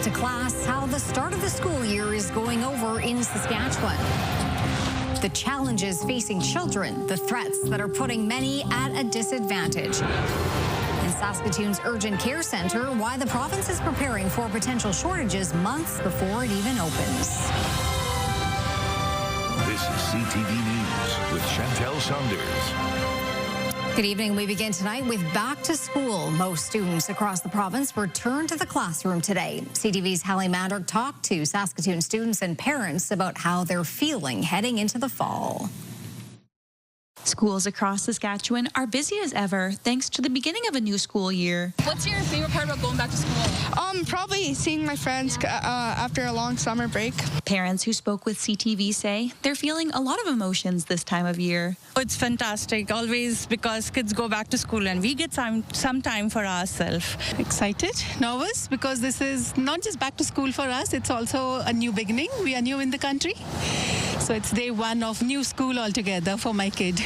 back to class, how the start of the school year is going over in Saskatchewan. The challenges facing children, the threats that are putting many at a disadvantage. In Saskatoon's Urgent Care Centre, why the province is preparing for potential shortages months before it even opens. This is CTV News with Chantel Saunders. Good evening. We begin tonight with back to school. Most students across the province return to the classroom today. CTV's Hallie Mandrick talked to Saskatoon students and parents about how they're feeling heading into the fall. Schools across Saskatchewan are busy as ever thanks to the beginning of a new school year. What's your favorite part about going back to school? Probably seeing my friends after a long summer break. Parents who spoke with CTV say they're feeling a lot of emotions this time of year. It's fantastic, always, because kids go back to school and we get some time for ourselves. Excited, nervous, because this is not just back to school for us, it's also a new beginning. We are new in the country. So it's day one of new school altogether for my kid.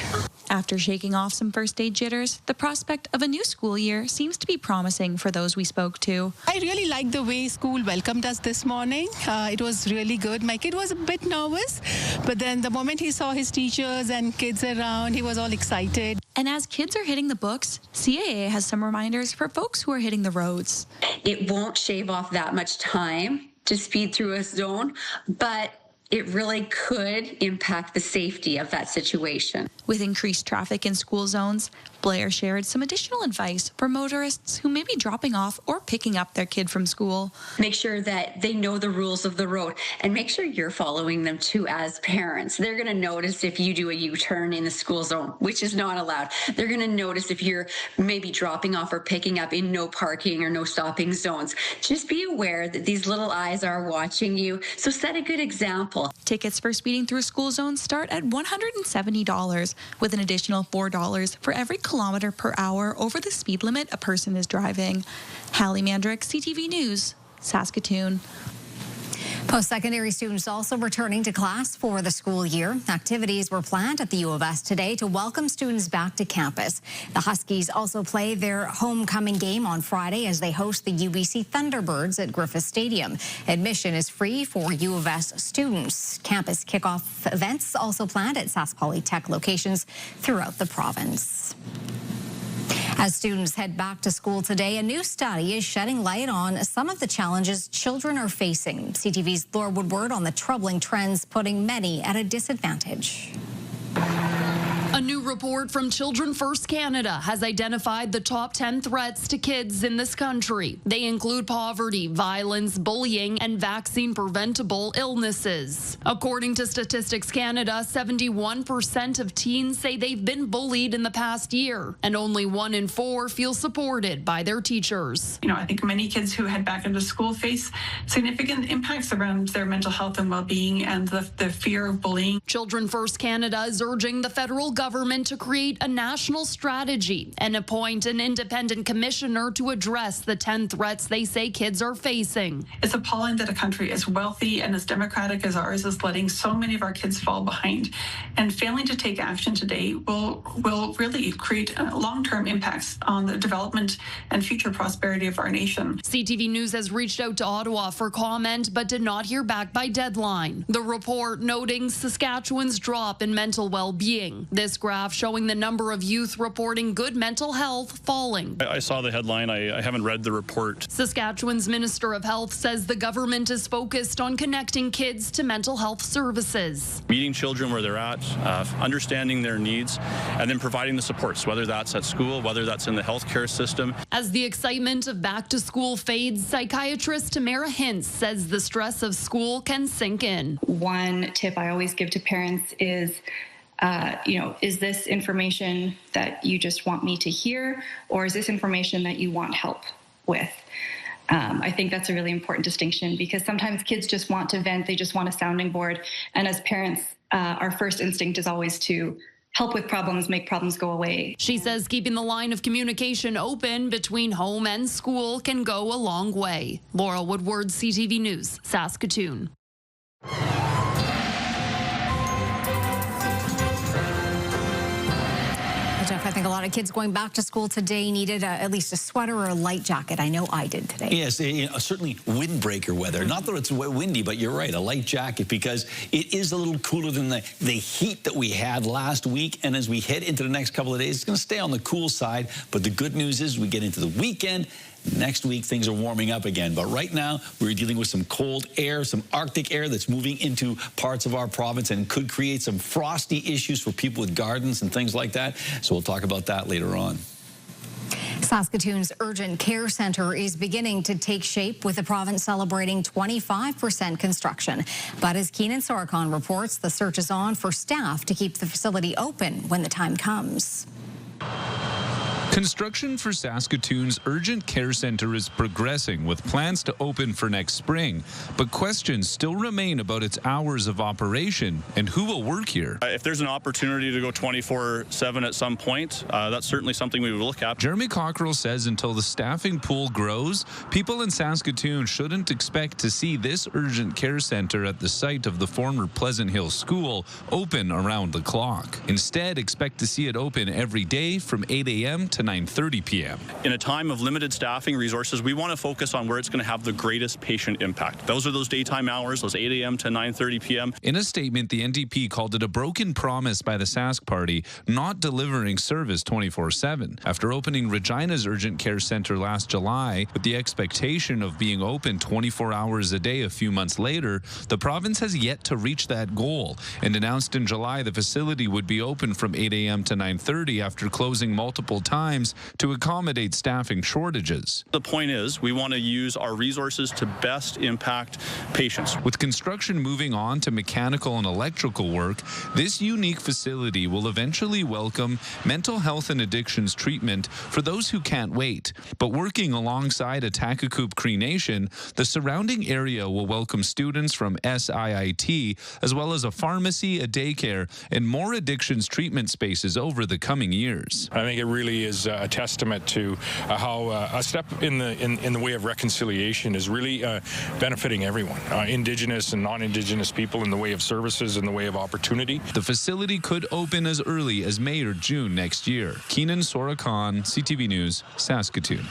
After shaking off some first day jitters, the prospect of a new school year seems to be promising for those we spoke to. I really liked the way school welcomed us this morning. It was really good. My kid was a bit nervous, but then the moment he saw his teachers and kids around, he was all excited. And as kids are hitting the books, CAA has some reminders for folks who are hitting the roads. It won't shave off that much time to speed through a zone, but it really could impact the safety of that situation. With increased traffic in school zones, Blair shared some additional advice for motorists who may be dropping off or picking up their kid from school. Make sure that they know the rules of the road and make sure you're following them too as parents. They're going to notice if you do a U-turn in the school zone, which is not allowed. They're going to notice if you're maybe dropping off or picking up in no parking or no stopping zones. Just be aware that these little eyes are watching you, so set a good example. Tickets for speeding through school zones start at $170, with an additional $4 for every kilometer per hour over the speed limit a person is driving. Hallie Mandrick, CTV News, Saskatoon. Post-secondary students also returning to class for the school year. Activities were planned at the U of S today to welcome students back to campus. The Huskies also play their homecoming game on Friday as they host the UBC Thunderbirds at Griffith Stadium. Admission is free for U of S students. Campus kickoff events also planned at Sask Polytech locations throughout the province. As students head back to school today, a new study is shedding light on some of the challenges children are facing. CTV's Laura Woodward on the troubling trends putting many at a disadvantage. A new report from Children First Canada has identified the top 10 threats to kids in this country. They include poverty, violence, bullying, and vaccine-preventable illnesses. According to Statistics Canada, 71% of teens say they've been bullied in the past year, and only 1 in 4 feel supported by their teachers. I think many kids who head back into school face significant impacts around their mental health and well-being and the fear of bullying. Children First Canada is urging the federal government to create a national strategy and appoint an independent commissioner to address the 10 threats they say kids are facing. It's appalling that a country as wealthy and as democratic as ours is letting so many of our kids fall behind, and failing to take action today will really create long-term impacts on the development and future prosperity of our nation. CTV News has reached out to Ottawa for comment but did not hear back by deadline. The report noting Saskatchewan's drop in mental well-being. This graph showing the number of youth reporting good mental health falling. I saw the headline. I haven't read the report. Saskatchewan's Minister of Health says the government is focused on connecting kids to mental health services. Meeting children where they're at, understanding their needs, and then providing the supports, whether that's at school, whether that's in the healthcare system. As the excitement of back to school fades, psychiatrist Tamara Hintz says the stress of school can sink in. One tip I always give to parents is, is this information that you just want me to hear, or is this information that you want help with? I think that's a really important distinction, because sometimes kids just want to vent, they just want a sounding board. And as parents, our first instinct is always to help with problems, make problems go away. She says keeping the line of communication open between home and school can go a long way. Laura Woodward, CTV News, Saskatoon. Jeff, I think a lot of kids going back to school today needed at least a sweater or a light jacket. I know I did today. Yes, certainly windbreaker weather. Not that it's windy, but you're right, a light jacket, because it is a little cooler than the heat that we had last week. And as we head into the next couple of days, it's going to stay on the cool side. But the good news is we get into the weekend. Next week, things are warming up again. But right now, we're dealing with some cold air, some Arctic air that's moving into parts of our province and could create some frosty issues for people with gardens and things like that. So we'll talk about that later on. Saskatoon's urgent care centre is beginning to take shape, with the province celebrating 25% construction. But as Keenan Sorokon reports, the search is on for staff to keep the facility open when the time comes. Construction for Saskatoon's urgent care centre is progressing, with plans to open for next spring. But questions still remain about its hours of operation and who will work here. If there's an opportunity to go 24/7 at some point, that's certainly something we would look at. Jeremy Cockrell says until the staffing pool grows, people in Saskatoon shouldn't expect to see this urgent care centre at the site of the former Pleasant Hill School open around the clock. Instead, expect to see it open every day from 8 a.m. to 9:30 p.m. In a time of limited staffing resources, we want to focus on where it's going to have the greatest patient impact. Those are those daytime hours, those 8 a.m. to 9:30 p.m. In a statement, the NDP called it a broken promise by the Sask Party, not delivering service 24/7. After opening Regina's urgent care centre last July, with the expectation of being open 24 hours a day a few months later, the province has yet to reach that goal and announced in July the facility would be open from 8 a.m. to 9:30 after closing multiple times to accommodate staffing shortages. The point is, we want to use our resources to best impact patients. With construction moving on to mechanical and electrical work, this unique facility will eventually welcome mental health and addictions treatment for those who can't wait. But working alongside Atakakoop Cree Nation, the surrounding area will welcome students from SIIT, as well as a pharmacy, a daycare, and more addictions treatment spaces over the coming years. I think it really is a testament to how a step in the way of reconciliation is really benefiting everyone, indigenous and non-indigenous people, in the way of services, in the way of opportunity. The facility could open as early as May or June next year. Keenan Sorokon, CTV News, Saskatoon.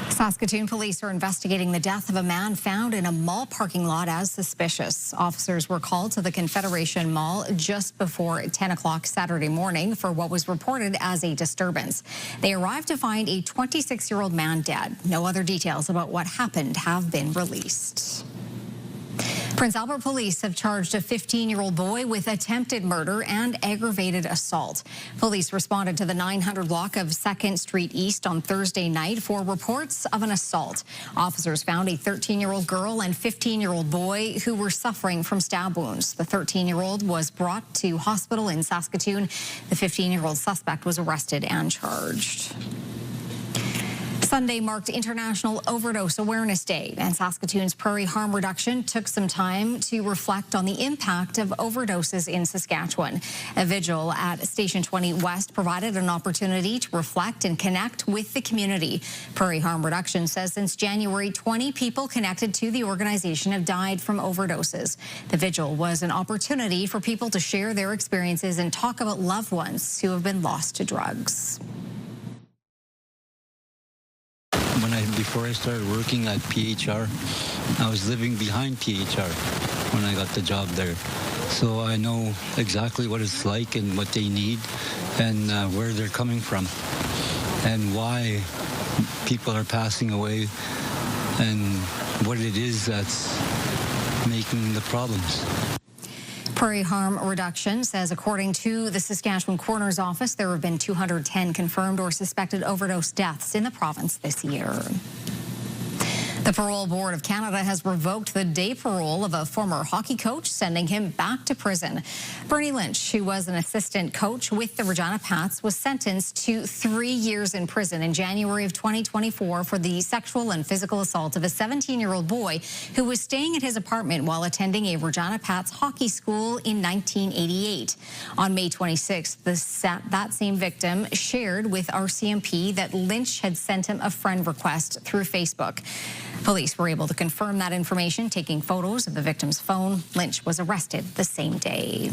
Saskatoon police are investigating the death of a man found in a mall parking lot as suspicious. Officers were called to the Confederation Mall just before 10 o'clock Saturday morning for what was reported as a disturbance. They arrived to find a 26-year-old man dead. No other details about what happened have been released. Prince Albert police have charged a 15-year-old boy with attempted murder and aggravated assault. Police responded to the 900 block of 2nd Street East on Thursday night for reports of an assault. Officers found a 13-year-old girl and 15-year-old boy who were suffering from stab wounds. The 13-year-old was brought to hospital in Saskatoon. The 15-year-old suspect was arrested and charged. Sunday marked International Overdose Awareness Day, and Saskatoon's Prairie Harm Reduction took some time to reflect on the impact of overdoses in Saskatchewan. A vigil at Station 20 West provided an opportunity to reflect and connect with the community. Prairie Harm Reduction says since January, 20 people connected to the organization have died from overdoses. The vigil was an opportunity for people to share their experiences and talk about loved ones who have been lost to drugs. Before I started working at PHR, I was living behind PHR when I got the job there. So I know exactly what it's like and what they need and where they're coming from and why people are passing away and what it is that's making the problems. Prairie Harm Reduction says, according to the Saskatchewan Coroner's Office, there have been 210 confirmed or suspected overdose deaths in the province this year. The Parole Board of Canada has revoked the day parole of a former hockey coach, sending him back to prison. Bernie Lynch, who was an assistant coach with the Regina Pats, was sentenced to 3 years in prison in January of 2024 for the sexual and physical assault of a 17-year-old boy who was staying at his apartment while attending a Regina Pats hockey school in 1988. On May 26th, that same victim shared with RCMP that Lynch had sent him a friend request through Facebook. Police were able to confirm that information, taking photos of the victim's phone. Lynch was arrested the same day.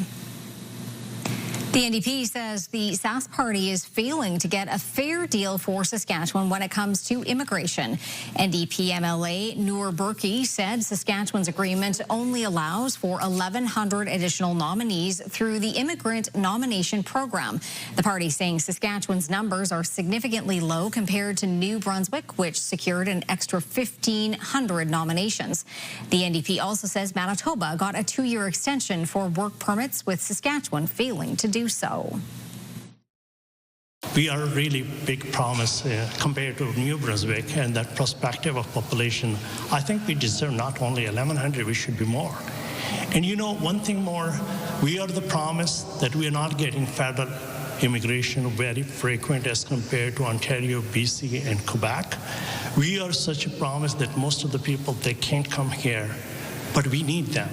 The NDP says the Sask party is failing to get a fair deal for Saskatchewan when it comes to immigration. NDP MLA Noor Burki said Saskatchewan's agreement only allows for 1,100 additional nominees through the immigrant nomination program. The party saying Saskatchewan's numbers are significantly low compared to New Brunswick, which secured an extra 1,500 nominations. The NDP also says Manitoba got a 2-year extension for work permits, with Saskatchewan failing to do so. We are a really big promise compared to New Brunswick and that perspective of population. I think we deserve not only 1,100, we should be more. And you know, one thing more, we are the promise that we are not getting federal immigration very frequent as compared to Ontario, BC, and Quebec. We are such a promise that most of the people, they can't come here, but we need them.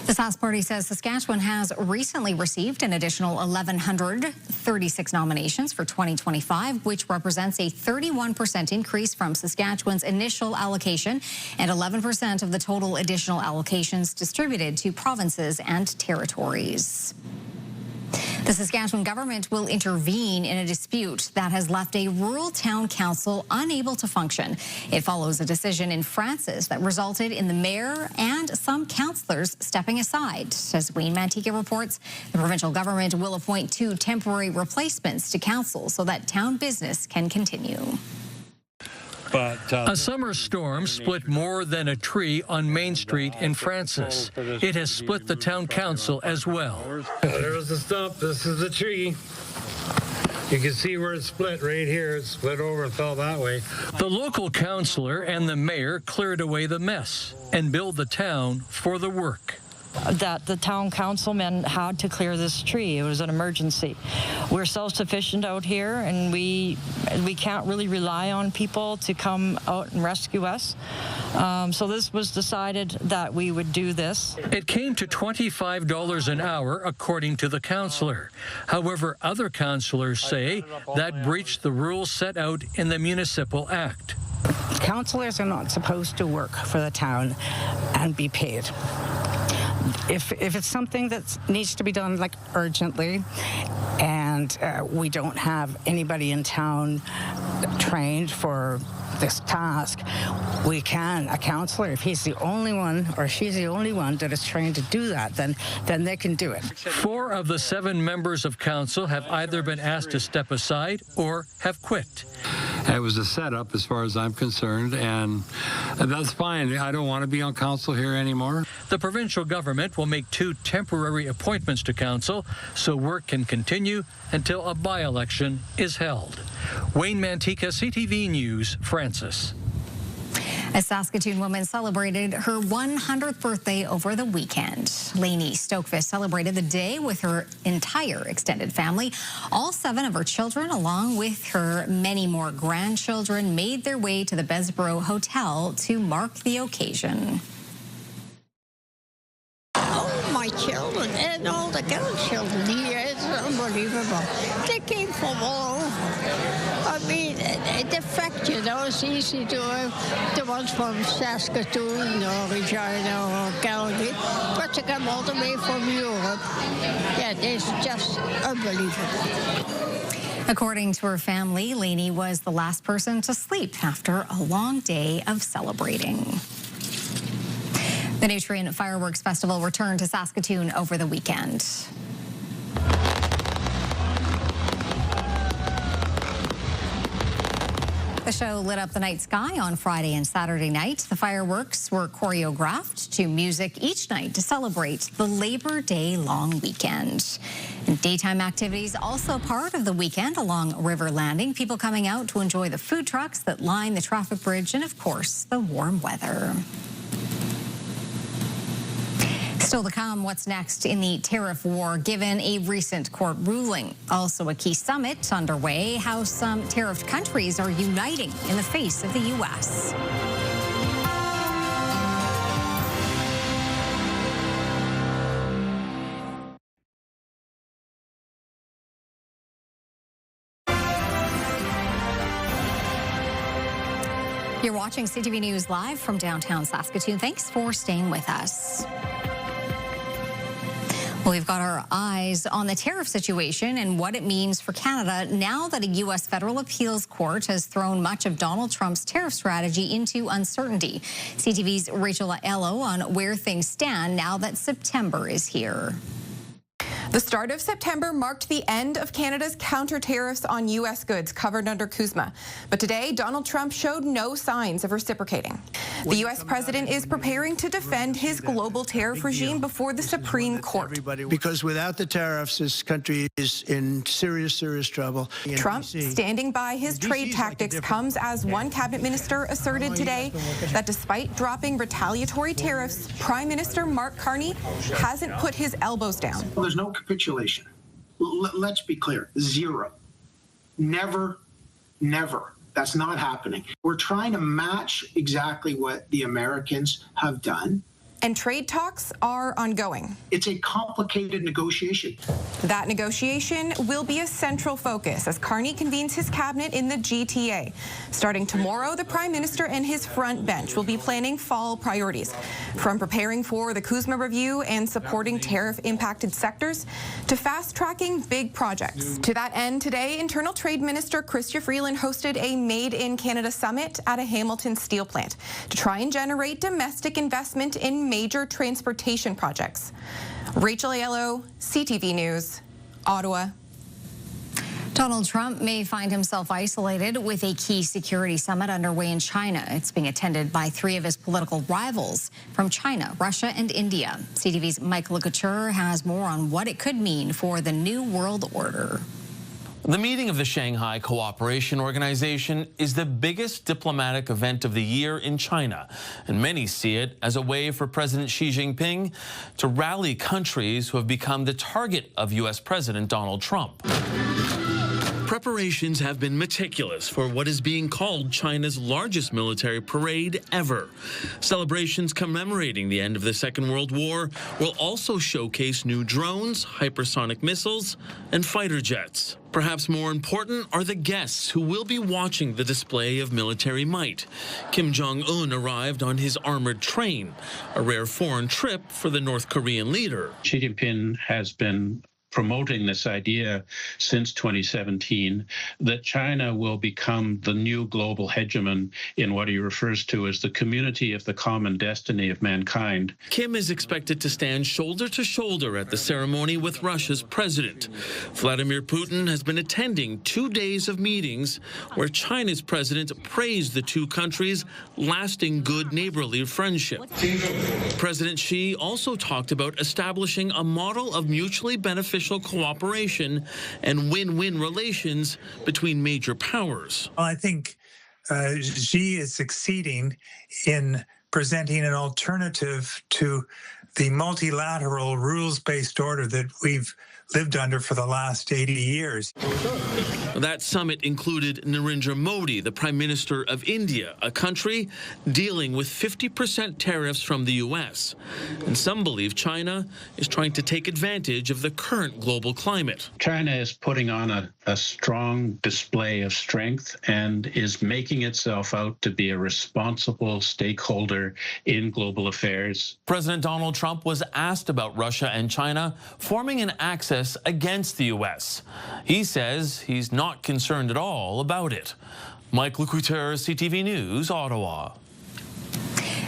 The Sask party says Saskatchewan has recently received an additional 1,136 nominations for 2025, which represents a 31% increase from Saskatchewan's initial allocation and 11% of the total additional allocations distributed to provinces and territories. The Saskatchewan government will intervene in a dispute that has left a rural town council unable to function. It follows a decision in Francis that resulted in the mayor and some councillors stepping aside. As Wayne Mantika reports, the provincial government will appoint 2 temporary replacements to council so that town business can continue. A summer storm split more than a tree on Main Street in Francis. It has split the town council as well. There's the stump. This is the tree. You can see where it's split right here. It split over and fell that way. The local councillor and the mayor cleared away the mess and billed the town for the work. That the town councilmen had to clear this tree. It was an emergency. We're self-sufficient out here, and we can't really rely on people to come out and rescue us. So this was decided that we would do this. It came to $25 an hour, according to the councillor. However, other councillors say that breached the rules set out in the Municipal Act. Councillors are not supposed to work for the town and be paid. If it's something that needs to be done like urgently, and we don't have anybody in town trained for this task, a councillor, if he's the only one or she's the only one that is trained to do that, then they can do it. 4 of the 7 members of council have either been asked to step aside or have quit. It was a setup as far as I'm concerned, and that's fine. I don't want to be on council here anymore. The provincial government will make 2 temporary appointments to council so work can continue until a by-election is held. Wayne Mantika, CTV News, Francis. A Saskatoon woman celebrated her 100th birthday over the weekend. Lainey Stokvis celebrated the day with her entire extended family. All 7 of her children, along with her many more grandchildren, made their way to the Bessborough Hotel to mark the occasion. Oh, my children and all the grandchildren here, it's unbelievable. They came from all over. I mean, the fact, you know, it's easy to the ones from Saskatoon or Regina or Calgary, but to come all the way from Europe, yeah, it's just unbelievable. According to her family, Lainey was the last person to sleep after a long day of celebrating. The Nutrient Fireworks Festival returned to Saskatoon over the weekend. The show lit up the night sky on Friday and Saturday night. The fireworks were choreographed to music each night to celebrate the Labor Day long weekend. And daytime activities also part of the weekend along River Landing. People coming out to enjoy the food trucks that line the traffic bridge and, of course, the warm weather. Still to come, what's next in the tariff war given a recent court ruling. Also a key summit underway, how some tariffed countries are uniting in the face of the U.S. You're watching CTV News live from downtown Saskatoon. Thanks for staying with us. Well, we've got our eyes on the tariff situation and what it means for Canada now that a U.S. federal appeals court has thrown much of Donald Trump's tariff strategy into uncertainty. CTV's Rachel Ello on where things stand now that September is here. The start of September marked the end of Canada's counter tariffs on U.S. goods covered under CUSMA. But today, Donald Trump showed no signs of reciprocating. The U.S. president is preparing to defend his global tariff regime before the Supreme Court. Because without the tariffs, this country is in serious, serious trouble. Trump standing by his trade tactics comes as one cabinet minister asserted today that despite dropping retaliatory tariffs, Prime Minister Mark Carney hasn't put his elbows down. There's no capitulation. Let's be clear. Zero. Never, never. That's not happening. We're trying to match exactly what the Americans have done. And trade talks are ongoing. It's a complicated negotiation. That negotiation will be a central focus as Carney convenes his cabinet in the GTA. Starting tomorrow, the Prime Minister and his front bench will be planning fall priorities, from preparing for the CUSMA review and supporting tariff-impacted sectors to fast-tracking big projects. To that end, today, Internal Trade Minister Chrystia Freeland hosted a Made in Canada summit at a Hamilton steel plant to try and generate domestic investment in major transportation projects. Rachel Aiello, CTV News, Ottawa. Donald Trump may find himself isolated with a key security summit underway in China. It's being attended by three of his political rivals from China, Russia, and India. CTV's Mike Couture has more on what it could mean for the New World Order. The meeting of the Shanghai Cooperation Organization is the biggest diplomatic event of the year in China, and many see it as a way for President Xi Jinping to rally countries who have become the target of U.S. President Donald Trump. Preparations have been meticulous for what is being called China's largest military parade ever. Celebrations commemorating the end of the Second World War will also showcase new drones, hypersonic missiles, and fighter jets. Perhaps more important are the guests who will be watching the display of military might. Kim Jong-un arrived on his armored train, a rare foreign trip for the North Korean leader. Xi Jinping has been promoting this idea since 2017 that China will become the new global hegemon in what he refers to as the community of the common destiny of mankind. Kim is expected to stand shoulder to shoulder at the ceremony with Russia's president. Vladimir Putin has been attending 2 days of meetings where China's president praised the two countries' lasting good neighborly friendship. President Xi also talked about establishing a model of mutually beneficial cooperation and win-win relations between major powers. I think Xi is succeeding in presenting an alternative to the multilateral rules-based order that we've lived under for the last 80 years. That summit included Narendra Modi, the Prime Minister of India, a country dealing with 50% tariffs from the U.S. And some believe China is trying to take advantage of the current global climate. China is putting on a strong display of strength and is making itself out to be a responsible stakeholder in global affairs. President Donald Trump was asked about Russia and China forming an axis against the U.S. He says he's not concerned at all about it. Mike Couture, CTV News, Ottawa.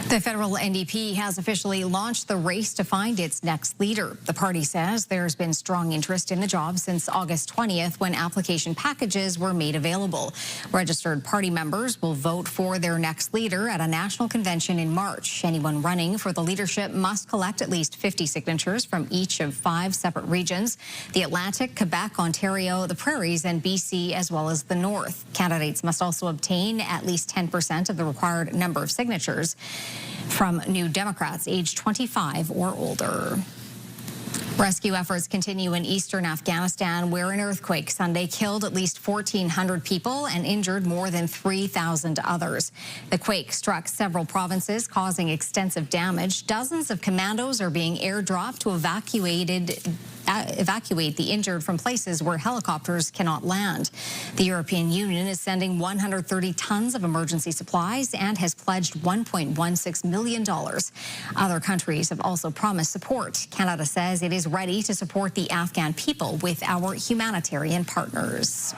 The federal NDP has officially launched the race to find its next leader. The party says there's been strong interest in the job since August 20th when application packages were made available. Registered party members will vote for their next leader at a national convention in March. Anyone running for the leadership must collect at least 50 signatures from each of 5 separate regions: the Atlantic, Quebec, Ontario, the Prairies, and BC, as well as the North. Candidates must also obtain at least 10% of the required number of signatures from New Democrats aged 25 or older. Rescue efforts continue in eastern Afghanistan, where an earthquake Sunday killed at least 1,400 people and injured more than 3,000 others. The quake struck several provinces, causing extensive damage. Dozens of commandos are being airdropped to evacuate the injured from places where helicopters cannot land. The European Union is sending 130 tons of emergency supplies and has pledged $1.16 million. Other countries have also promised support. Canada says it is is ready to support the Afghan people with our humanitarian partners.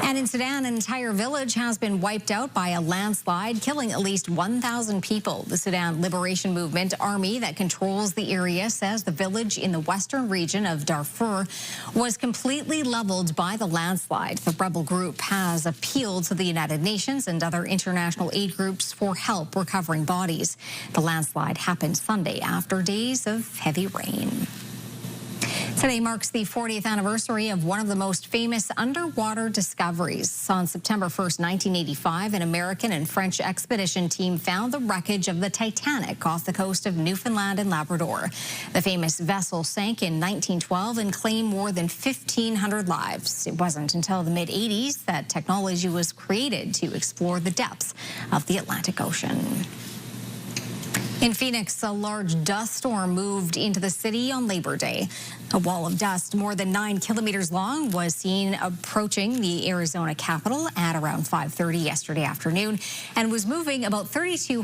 And in Sudan, an entire village has been wiped out by a landslide, killing at least 1,000 people. The Sudan Liberation Movement army that controls the area says the village in the western region of Darfur was completely leveled by the landslide. The rebel group has appealed to the United Nations and other international aid groups for help recovering bodies. The landslide happened Sunday after days of heavy rain. Today marks the 40th anniversary of one of the most famous underwater discoveries. On September 1st, 1985, an American and French expedition team found the wreckage of the Titanic off the coast of Newfoundland and Labrador. The famous vessel sank in 1912 and claimed more than 1,500 lives. It wasn't until the mid-'80s that technology was created to explore the depths of the Atlantic Ocean. In Phoenix, a large dust storm moved into the city on Labor Day. A wall of dust more than 9 kilometers long was seen approaching the Arizona capital at around 5:30 yesterday afternoon and was moving about 32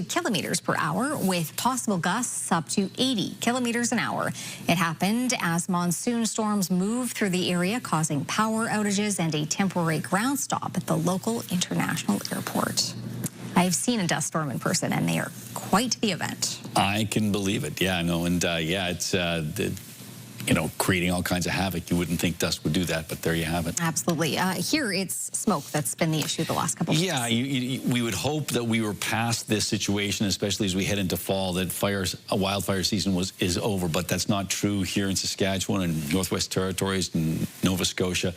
kilometers per hour with possible gusts up to 80 kilometers an hour. It happened as monsoon storms moved through the area, causing power outages and a temporary ground stop at the local international airport. I've seen a dust storm in person, and they are quite the event. I can believe it. Yeah, I know. And yeah, it's, creating all kinds of havoc. You wouldn't think dust would do that, but there you have it. Absolutely. Here, it's smoke that's been the issue the last couple of weeks. Yeah, we would hope that we were past this situation, especially as we head into fall, that wildfire season is over, but that's not true here in Saskatchewan and Northwest Territories and Nova Scotia.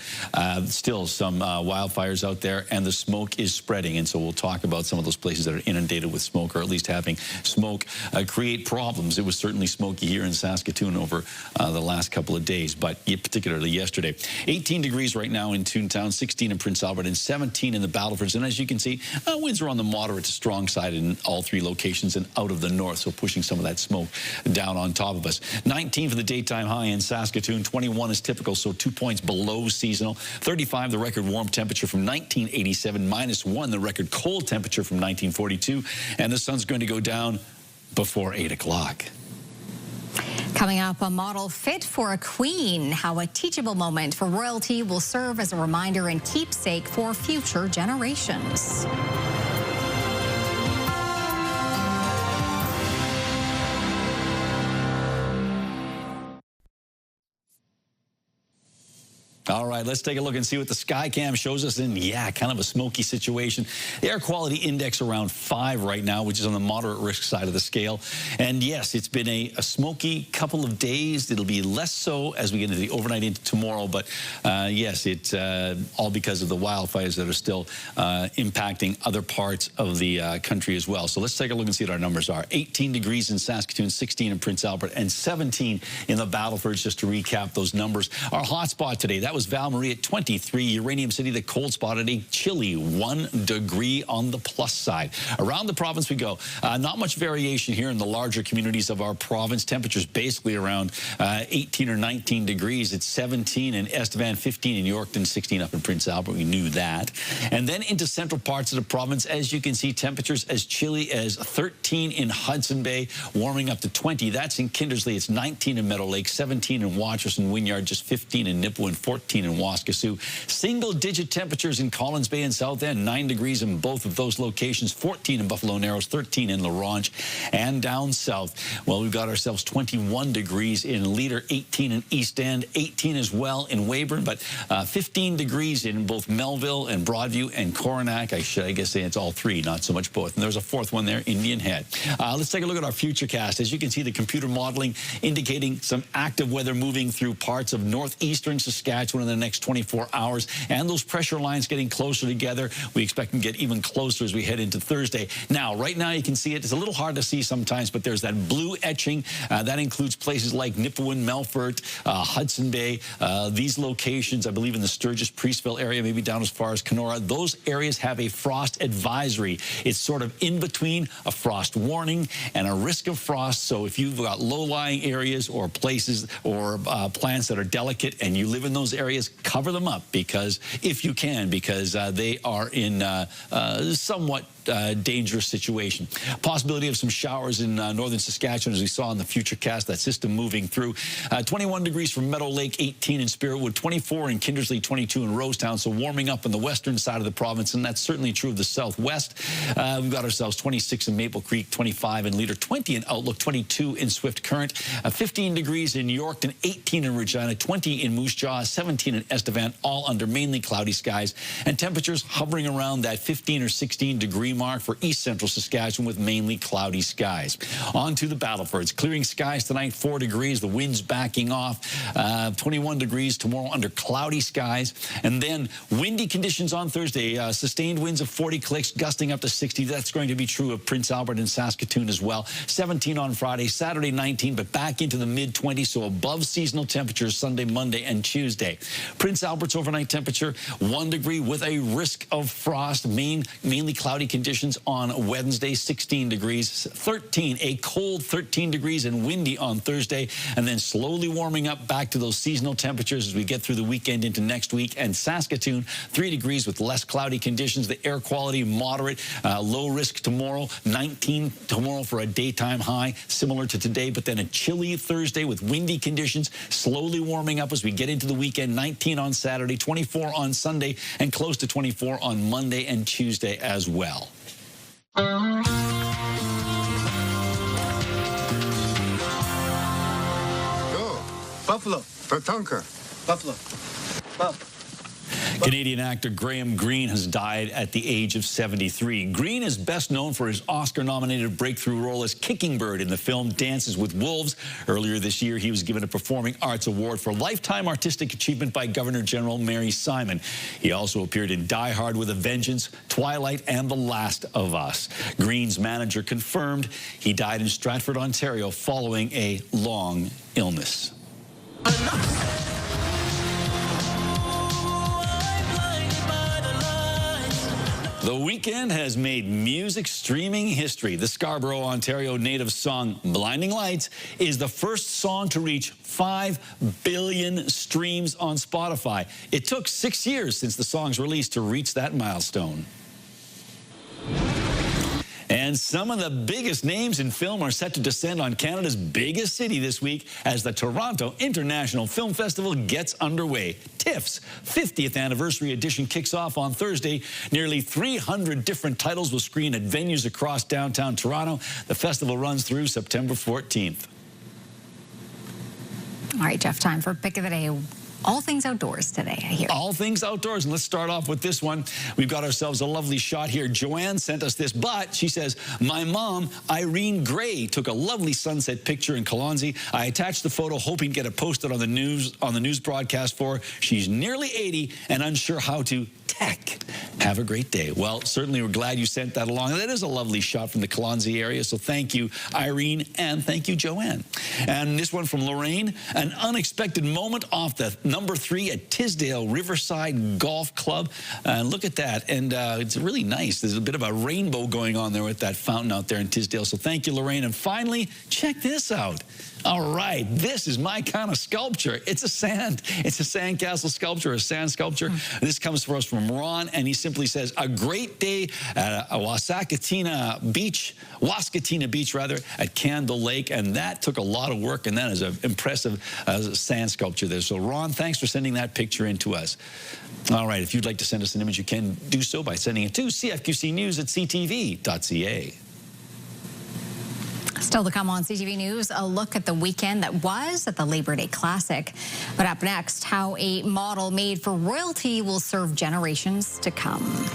Still some wildfires out there, and the smoke is spreading, and so we'll talk about some of those places that are inundated with smoke, or at least having smoke create problems. It was certainly smoky here in Saskatoon over the last couple of days, but particularly yesterday. 18 degrees right now in Toontown, 16 in Prince Albert, and 17 in the Battlefords. And as you can see, winds are on the moderate to strong side in all three locations and out of the north, so pushing some of that smoke down on top of us. 19 for the daytime high in Saskatoon. 21 is typical, so 2 points below seasonal. 35, the record warm temperature from 1987. -1, the record cold temperature from 1942. And the sun's going to go down before 8 o'clock. Coming up, a model fit for a queen, how a teachable moment for royalty will serve as a reminder and keepsake for future generations. All right, let's take a look and see what the Skycam shows us in, kind of a smoky situation. The air quality index around 5 right now, which is on the moderate risk side of the scale. And yes, it's been a smoky couple of days. It'll be less so as we get into the overnight into tomorrow. But yes, it's all because of the wildfires that are still impacting other parts of the country as well. So let's take a look and see what our numbers are. 18 degrees in Saskatoon, 16 in Prince Albert, and 17 in the Battlefords, just to recap those numbers. Our hot spot today, that was Val Marie at 23, Uranium City, the cold spot at a chilly 1 degree on the plus side. Around the province we go. Not much variation here in the larger communities of our province. Temperatures basically around 18 or 19 degrees. It's 17 in Estevan, 15 in Yorkton, 16 up in Prince Albert. We knew that. And then into central parts of the province, as you can see, temperatures as chilly as 13 in Hudson Bay, warming up to 20. That's in Kindersley. It's 19 in Meadow Lake, 17 in Waterson Wynyard, just 15 in Nipawin, 14 in Waskesiu. Single-digit temperatures in Collins Bay and South End, 9 degrees in both of those locations, 14 in Buffalo Narrows, 13 in La Ronge, and down south, well, we've got ourselves 21 degrees in Leader, 18 in East End, 18 as well in Weyburn, but 15 degrees in both Melville and Broadview and Coronach. I guess say it's all three, not so much both. And there's a fourth one there, Indian Head. Let's take a look at our futurecast. As you can see, the computer modeling indicating some active weather moving through parts of northeastern Saskatchewan in the next 24 hours, and those pressure lines getting closer together. We expect them to get even closer as we head into Thursday. Now, right now you can see it. It's a little hard to see sometimes, but there's that blue etching. That includes places like Nipawin, Melfort, Hudson Bay. These locations, I believe in the Sturgis-Priestville area, maybe down as far as Kenora, those areas have a frost advisory. It's sort of in between a frost warning and a risk of frost. So if you've got low-lying areas or places or plants that are delicate and you live in those areas, cover them up, because if you can, because they are in somewhat dangerous situation. Possibility of some showers in northern Saskatchewan, as we saw in the futurecast, that system moving through. 21 degrees from Meadow Lake, 18 in Spiritwood, 24 in Kindersley, 22 in Rosetown, so warming up on the western side of the province, and that's certainly true of the southwest. We've got ourselves 26 in Maple Creek, 25 in Leader, 20 in Outlook, 22 in Swift Current, 15 degrees in Yorkton, 18 in Regina, 20 in Moose Jaw, 17 in Estevan, all under mainly cloudy skies, and temperatures hovering around that 15 or 16 degree mark for east central Saskatchewan with mainly cloudy skies. On to the Battlefords. Clearing skies tonight, 4 degrees, the wind's backing off, 21 degrees tomorrow under cloudy skies, and then windy conditions on Thursday, sustained winds of 40 clicks, gusting up to 60. That's going to be true of Prince Albert and Saskatoon as well. 17 on Friday, Saturday 19, but back into the mid-20s, so above seasonal temperatures Sunday, Monday, and Tuesday. Prince Albert's overnight temperature, 1 degree with a risk of frost. Mainly cloudy conditions on Wednesday, 16 degrees. 13, a cold 13 degrees and windy on Thursday, and then slowly warming up back to those seasonal temperatures as we get through the weekend into next week. And Saskatoon, 3 degrees with less cloudy conditions. The air quality moderate, low risk tomorrow. 19 tomorrow for a daytime high, similar to today, but then a chilly Thursday with windy conditions, slowly warming up as we get into the weekend. 19 on Saturday, 24 on Sunday, and close to 24 on Monday and Tuesday as well. Buffalo, Tatanka, Buffalo. Canadian actor Graham Greene has died at the age of 73. Greene is best known for his Oscar-nominated breakthrough role as Kicking Bird in the film Dances with Wolves. Earlier this year, he was given a Performing Arts Award for Lifetime Artistic Achievement by Governor General Mary Simon. He also appeared in Die Hard with a Vengeance, Twilight, and The Last of Us. Greene's manager confirmed he died in Stratford, Ontario, following a long illness. The weekend has made music streaming history. The Scarborough, Ontario native song Blinding Lights is the first song to reach 5 billion streams on Spotify. It took 6 years since the song's release to reach that milestone. And some of the biggest names in film are set to descend on Canada's biggest city this week as the Toronto International Film Festival gets underway. TIFF's 50th anniversary edition kicks off on Thursday. Nearly 300 different titles will screen at venues across downtown Toronto. The festival runs through September 14th. All right, Jeff, time for Pick of the Day. All things outdoors today, I hear. All things outdoors. And let's start off with this one. We've got ourselves a lovely shot here. Joanne sent us this, but she says, my mom, Irene Gray, took a lovely sunset picture in Kalonzi. I attached the photo hoping to get it posted on the news broadcast for her. She's nearly 80 and unsure how to tech. Have a great day. Well, certainly we're glad you sent that along. That is a lovely shot from the Kalonzi area, so thank you, Irene, and thank you, Joanne. And this one from Lorraine, an unexpected moment off the number 3 at Tisdale Riverside Golf Club. Look at that, and it's really nice. There's a bit of a rainbow going on there with that fountain out there in Tisdale, so thank you, Lorraine. And finally, check this out. All right, this is my kind of sculpture. It's a sandcastle sculpture, a sand sculpture. This comes for us from Ron, and he simply says, a great day at Waskatina Beach at Candle Lake, and that took a lot of work, and that is an impressive sand sculpture there. So Ron, thanks for sending that picture in to us. All right, if you'd like to send us an image, you can do so by sending it to cfqcnews@ctv.ca. Still to come on CTV News, a look at the weekend that was at the Labor Day Classic. But up next, how a model made for royalty will serve generations to come.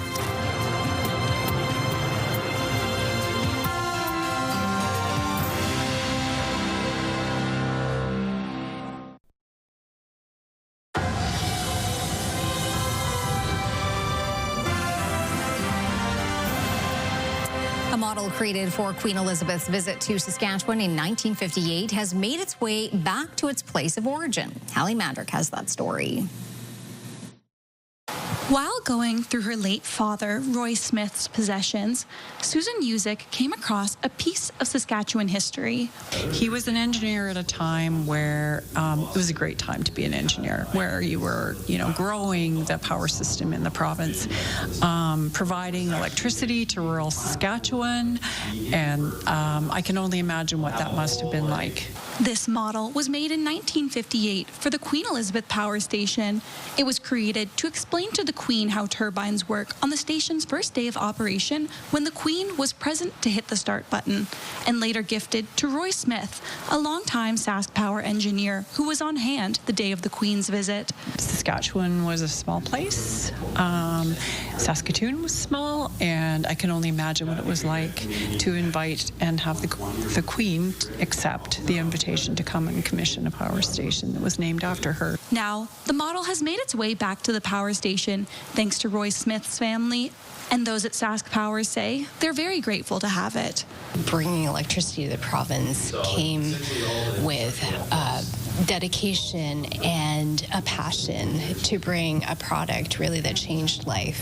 Model created for Queen Elizabeth's visit to Saskatchewan in 1958 has made its way back to its place of origin. Hallie Mandrick has that story. While going through her late father, Roy Smith's possessions, Susan Usick came across a piece of Saskatchewan history. He was an engineer at a time where it was a great time to be an engineer, where you were, growing the power system in the province, providing electricity to rural Saskatchewan, and I can only imagine what that must have been like. This model was made in 1958 for the Queen Elizabeth Power Station. It was created to explain to the Queen how turbines work on the station's first day of operation when the Queen was present to hit the start button, and later gifted to Roy Smith, a longtime Sask Power engineer who was on hand the day of the Queen's visit. Saskatchewan was a small place. Saskatoon was small, and I can only imagine what it was like to invite and have the Queen accept the invitation to come and commission a power station that was named after her. Now, the model has made its way back to the power station thanks to Roy Smith's family, and those at Sask Power say they're very grateful to have it. Bringing electricity to the province came with dedication and a passion to bring a product really that changed life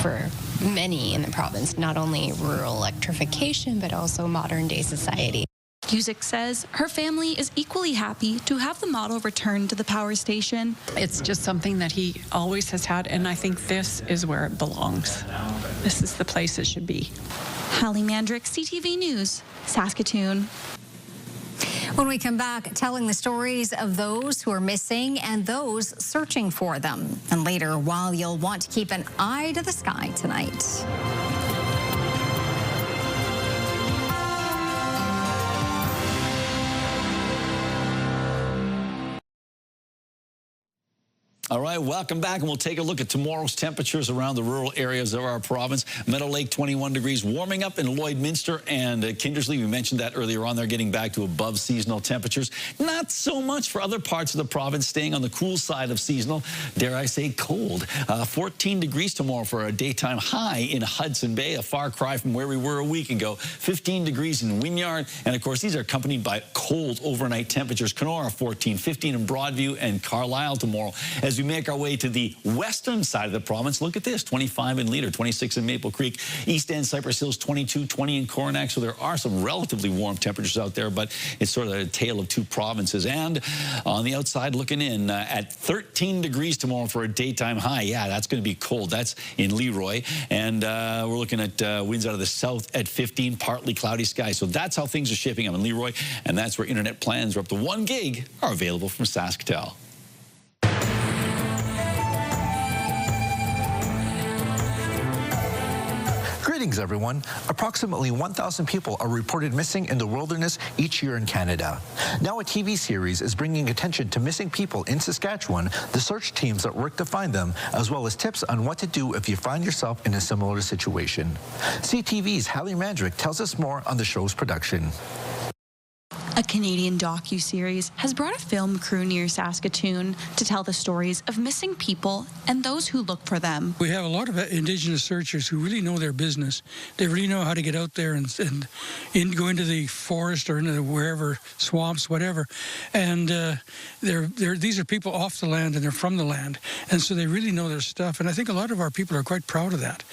for many in the province, not only rural electrification, but also modern day society. Usick says her family is equally happy to have the model returned to the power station. It's just something that he always has had, and I think this is where it belongs. This is the place it should be. Hallie Mandrick, CTV News, Saskatoon. When we come back, telling the stories of those who are missing and those searching for them. And later, while you'll want to keep an eye to the sky tonight. All right, welcome back, and we'll take a look at tomorrow's temperatures around the rural areas of our province. Meadow Lake, 21 degrees, warming up in Lloydminster and Kindersley. We mentioned that earlier on. They're getting back to above seasonal temperatures. Not so much for other parts of the province, staying on the cool side of seasonal. Dare I say cold. 14 degrees tomorrow for a daytime high in Hudson Bay, a far cry from where we were a week ago. 15 degrees in Wynyard, and of course, these are accompanied by cold overnight temperatures. Kenora, 14, 15 in Broadview and Carlisle tomorrow. As we make our way to the western side of the province, look at this, 25 in Leader, 26 in Maple Creek, East End, Cypress Hills, 22, 20 in Coronach. So there are some relatively warm temperatures out there, but it's sort of a tale of two provinces. And on the outside looking in at 13 degrees tomorrow for a daytime high. Yeah, that's going to be cold. That's in Leroy. And we're looking at winds out of the south at 15, partly cloudy skies. So that's how things are shaping up in Leroy. And that's where internet plans are up to 1 gig are available from SaskTel. Greetings, everyone. Approximately 1,000 people are reported missing in the wilderness each year in Canada. Now a TV series is bringing attention to missing people in Saskatchewan, the search teams that work to find them, as well as tips on what to do if you find yourself in a similar situation. CTV's Hallie Mandrick tells us more on the show's production. A Canadian docu-series has brought a film crew near Saskatoon to tell the stories of missing people and those who look for them. We have a lot of indigenous searchers who really know their business. They really know how to get out there and go into the forest or into wherever, swamps, whatever. And these are people off the land and they're from the land. And so they really know their stuff. And I think a lot of our people are quite proud of that.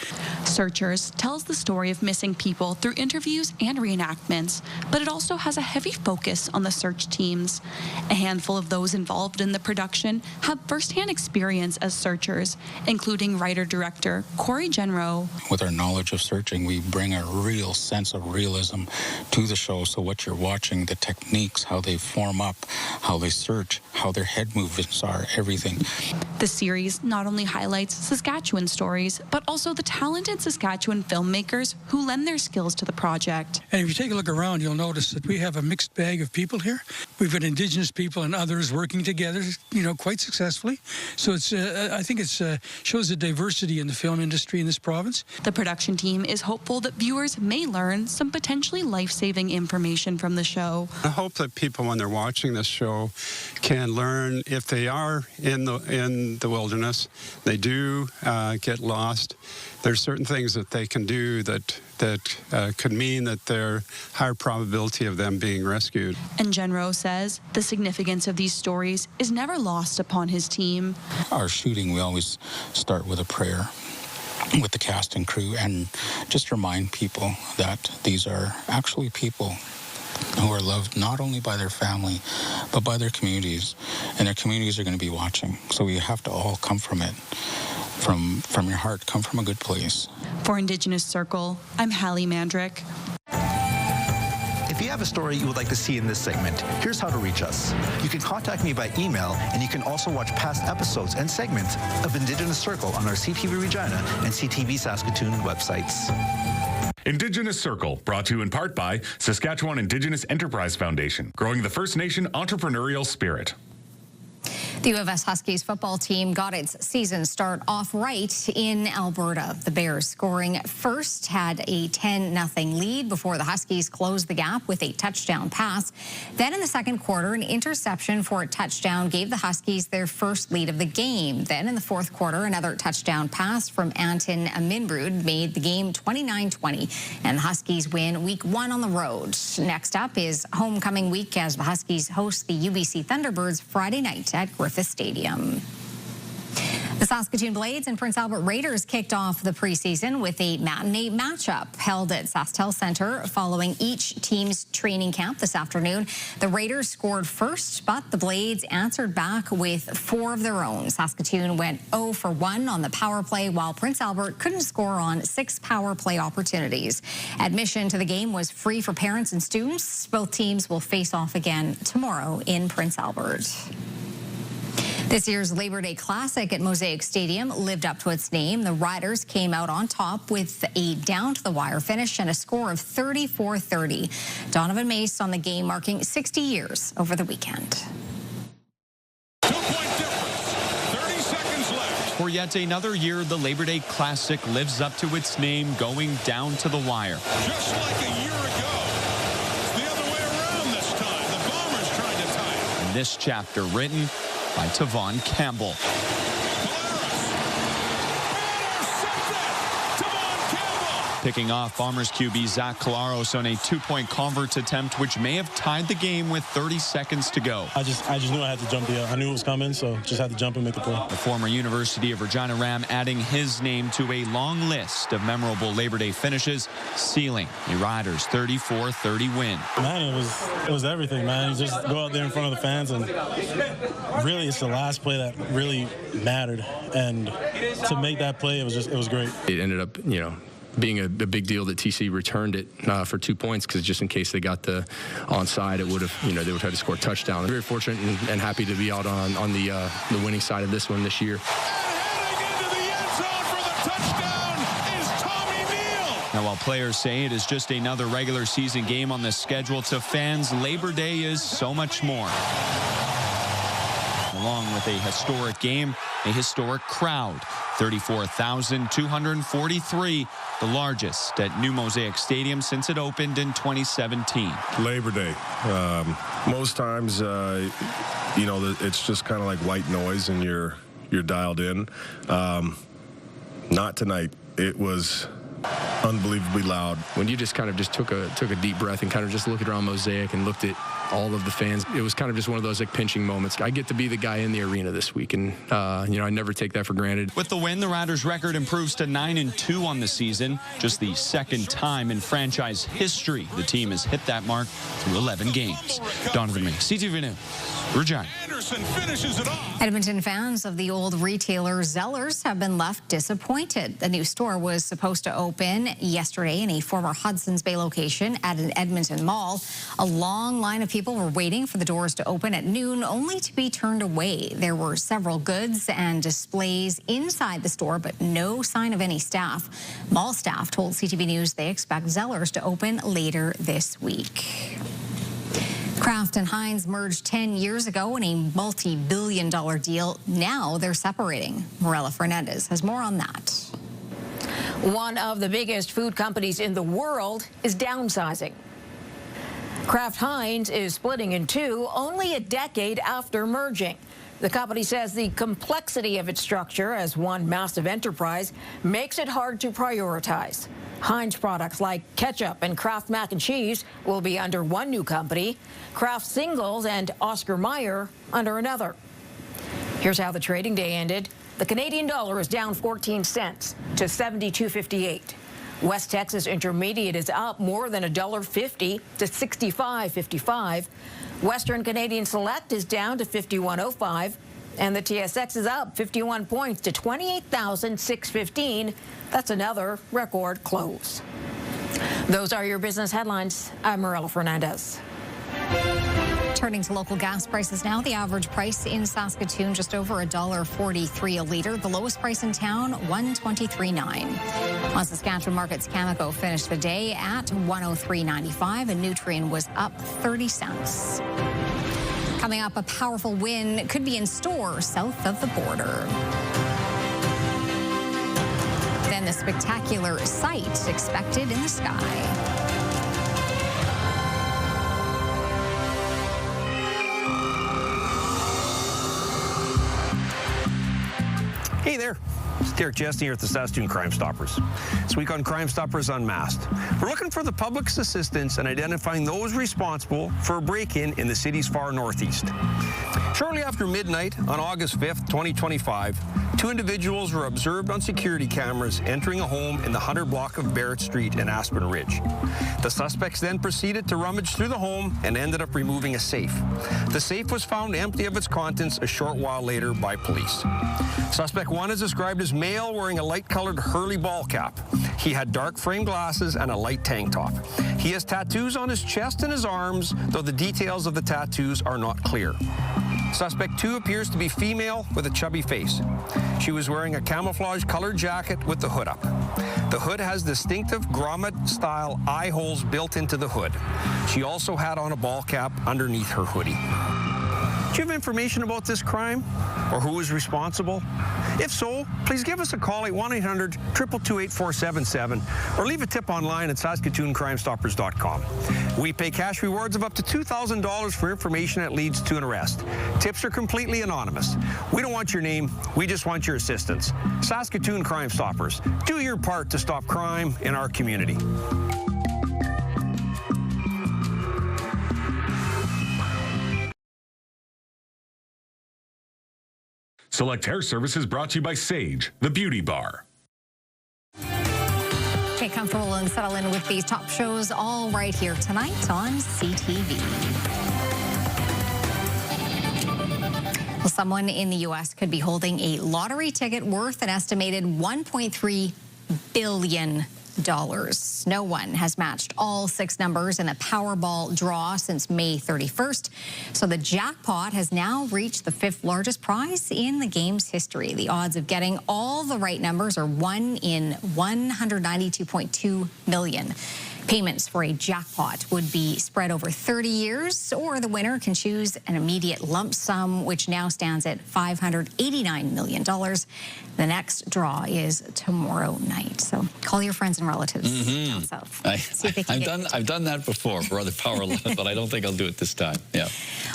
Searchers tells the story of missing people through interviews and reenactments, but it also has a heavy focus on the search teams. A handful of those involved in the production have firsthand experience as searchers, including writer-director Corey Genrow. With our knowledge of searching, we bring a real sense of realism to the show. So what you're watching, the techniques, how they form up, how they search, how their head movements are, everything. The series not only highlights Saskatchewan stories, but also the talented Saskatchewan filmmakers who lend their skills to the project. And if you take a look around, you'll notice that we have a mixed bag of people here. We've got indigenous people and others working together, quite successfully. So it's, I think it shows the diversity in the film industry in this province. The production team is hopeful that viewers may learn some potentially life-saving information from the show. I hope that people, when they're watching this show, can learn if they are in the wilderness, they do get lost. There's certain things that they can do that that could mean that there's higher probability of them being rescued. And Genro says the significance of these stories is never lost upon his team. Our shooting, we always start with a prayer with the cast and crew and just remind people that these are actually people who are loved not only by their family, but by their communities. And their communities are going to be watching. So we have to all come from it, from your heart, come from a good place. For Indigenous Circle, I'm Hallie Mandrick. If you have a story you would like to see in this segment, here's how to reach us. You can contact me by email, and you can also watch past episodes and segments of Indigenous Circle on our CTV Regina and CTV Saskatoon websites. Indigenous Circle, brought to you in part by Saskatchewan Indigenous Enterprise Foundation, growing the First Nation entrepreneurial spirit. The U of S Huskies football team got its season start off right in Alberta. The Bears, scoring first, had a 10-0 lead before the Huskies closed the gap with a touchdown pass. Then in the second quarter, an interception for a touchdown gave the Huskies their first lead of the game. Then in the fourth quarter, another touchdown pass from Anton Minbrud made the game 29-20, and the Huskies win week 1 on the road. Next up is homecoming week as the Huskies host the UBC Thunderbirds Friday night at Griffith Stadium. The Saskatoon Blades and Prince Albert Raiders kicked off the preseason with a matinee matchup held at SaskTel Centre following each team's training camp this afternoon. The Raiders scored first, but the Blades answered back with 4 of their own. Saskatoon went 0 for 1 on the power play, while Prince Albert couldn't score on 6 power play opportunities. Admission to the game was free for parents and students. Both teams will face off again tomorrow in Prince Albert. This year's Labor Day Classic at Mosaic Stadium lived up to its name. The Riders came out on top with a down-to-the-wire finish and a score of 34-30. Donovan Mace on the game, marking 60 years over the weekend. 2-point difference, 30 seconds left. For yet another year, the Labor Day Classic lives up to its name, going down to the wire. Just like a year ago. It's the other way around this time. The Bombers trying to tie it. And this chapter written by Tavon Campbell. Picking off Bombers QB Zach Collaros on a 2-point convert attempt, which may have tied the game with 30 seconds to go. I just knew I had to jump I knew it was coming, so just had to jump and make the play. The former University of Regina Ram adding his name to a long list of memorable Labor Day finishes, sealing a Riders 34-30 win. Man, it was everything, man. You just go out there in front of the fans, and really it's the last play that really mattered. And to make that play, it was great. It ended up, being a big deal that TC returned it for 2 points, because just in case they got the onside, it would have, they would have had to score a touchdown. Very fortunate and happy to be out on the winning side of this one this year. Now, while players say it is just another regular season game on the schedule, to fans, Labor Day is so much more. Along with a historic game, a historic crowd. 34,243, the largest at New Mosaic Stadium since it opened in 2017. Labor Day. Most times, it's just kind of like white noise and you're dialed in. Not tonight. It was unbelievably loud. When you just kind of took a deep breath and kind of just looked around Mosaic and looked at all of the fans, it was kind of just one of those pinching moments. I get to be the guy in the arena this week, and I never take that for granted. With the win, the Riders' record improves to 9-2 on the season. Just the second time in franchise history the team has hit that mark through 11 games. Donovan Mace, CTV News, Regina. Edmonton fans of the old retailer Zellers have been left disappointed. The new store was supposed to open yesterday in a former Hudson's Bay location at an Edmonton mall. A long line of people were waiting for the doors to open at noon, only to be turned away. There were several goods and displays inside the store, but no sign of any staff. Mall staff told CTV News they expect Zellers to open later this week. Kraft and Heinz merged 10 years ago in a multi-billion-dollar deal. Now they're separating. Morella Fernandez has more on that. One of the biggest food companies in the world is downsizing. Kraft Heinz is splitting in two only a decade after merging. The company says the complexity of its structure as one massive enterprise makes it hard to prioritize. Heinz products like ketchup and Kraft mac and cheese will be under one new company, Kraft Singles and Oscar Mayer under another. Here's how the trading day ended. The Canadian dollar is down 14 cents to 72.58. West Texas Intermediate is up more than $1.50 to 65.55. Western Canadian Select is down to 51.05. And the TSX is up 51 points to 28,615. That's another record close. Those are your business headlines. I'm Marilla Fernandez. Turning to local gas prices now, the average price in Saskatoon just over $1.43 a litre. The lowest price in town, $1.23.9. On Saskatchewan markets, Cameco finished the day at $103.95, and Nutrien was up 30 cents. Coming up, a powerful wind could be in store south of the border. Then the spectacular sight expected in the sky. Hey there, it's Derek Chesney here at the Saskatoon Crime Stoppers. This week on Crime Stoppers Unmasked, we're looking for the public's assistance in identifying those responsible for a break-in in the city's far northeast. Shortly after midnight on August 5th, 2025, two individuals were observed on security cameras entering a home in the 100 block of Barrett Street in Aspen Ridge. The suspects then proceeded to rummage through the home and ended up removing a safe. The safe was found empty of its contents a short while later by police. Suspect 1 is described as male, wearing a light-colored Hurley ball cap. He had dark frame glasses and a light tank top. He has tattoos on his chest and his arms, though the details of the tattoos are not clear. Suspect 2 appears to be female with a chubby face. She was wearing a camouflage-colored jacket with the hood up. The hood has distinctive grommet-style eye holes built into the hood. She also had on a ball cap underneath her hoodie. Do you have information about this crime or who is responsible? If so, please give us a call at 1-800-222-8477 or leave a tip online at SaskatoonCrimeStoppers.com. We pay cash rewards of up to $2,000 for information that leads to an arrest. Tips are completely anonymous. We don't want your name, we just want your assistance. Saskatoon Crime Stoppers, do your part to stop crime in our community. Select Hair Services brought to you by Sage, the beauty bar. Get comfortable and settle in with these top shows all right here tonight on CTV. Well, someone in the U.S. could be holding a lottery ticket worth an estimated $1.3 billion. No one has matched all 6 numbers in a Powerball draw since May 31st. So the jackpot has now reached the 5th largest prize in the game's history. The odds of getting all the right numbers are 1 in 192.2 million. Payments for a jackpot would be spread over 30 years, or the winner can choose an immediate lump sum, which now stands at $589 million. The next draw is tomorrow night. So call your friends and relatives down south. See if they can I've done that before for other power levels, but I don't think I'll do it this time. Yeah.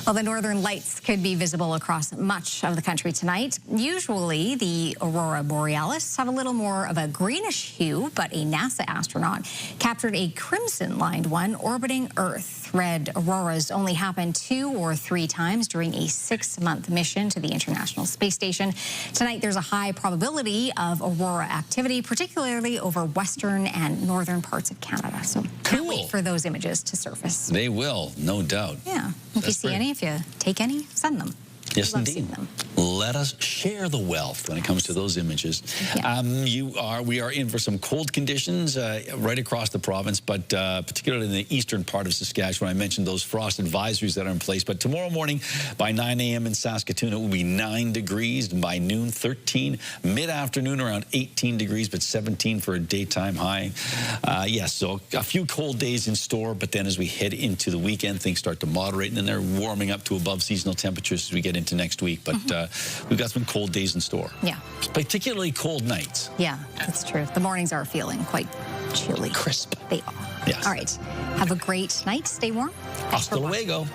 Well, the northern lights could be visible across much of the country tonight. Usually, the aurora borealis have a little more of a greenish hue, but a NASA astronaut captured a crimson-lined one orbiting Earth. Red auroras only happen 2 or 3 times during a 6-month mission to the International Space Station. Tonight, there's a high probability of aurora activity, particularly over western and northern parts of Canada. So can't wait for those images to surface. They will, no doubt. Yeah. If you see any, if you take any, send them. Yes, indeed. Let us share the wealth when it comes to those images. Yeah. We are in for some cold conditions right across the province, but particularly in the eastern part of Saskatchewan. I mentioned those frost advisories that are in place. But tomorrow morning by 9 a.m. in Saskatoon, it will be 9 degrees. And by noon, 13. Mid-afternoon, around 18 degrees, but 17 for a daytime high. Yes, so a few cold days in store. But then as we head into the weekend, things start to moderate. And then they're warming up to above seasonal temperatures as we get into next week. But we've got some cold days in store. Yeah. Particularly cold nights. Yeah, that's true. The mornings are feeling quite chilly. Crisp. They are. Yes. All right. Have a great night. Stay warm. Hasta luego.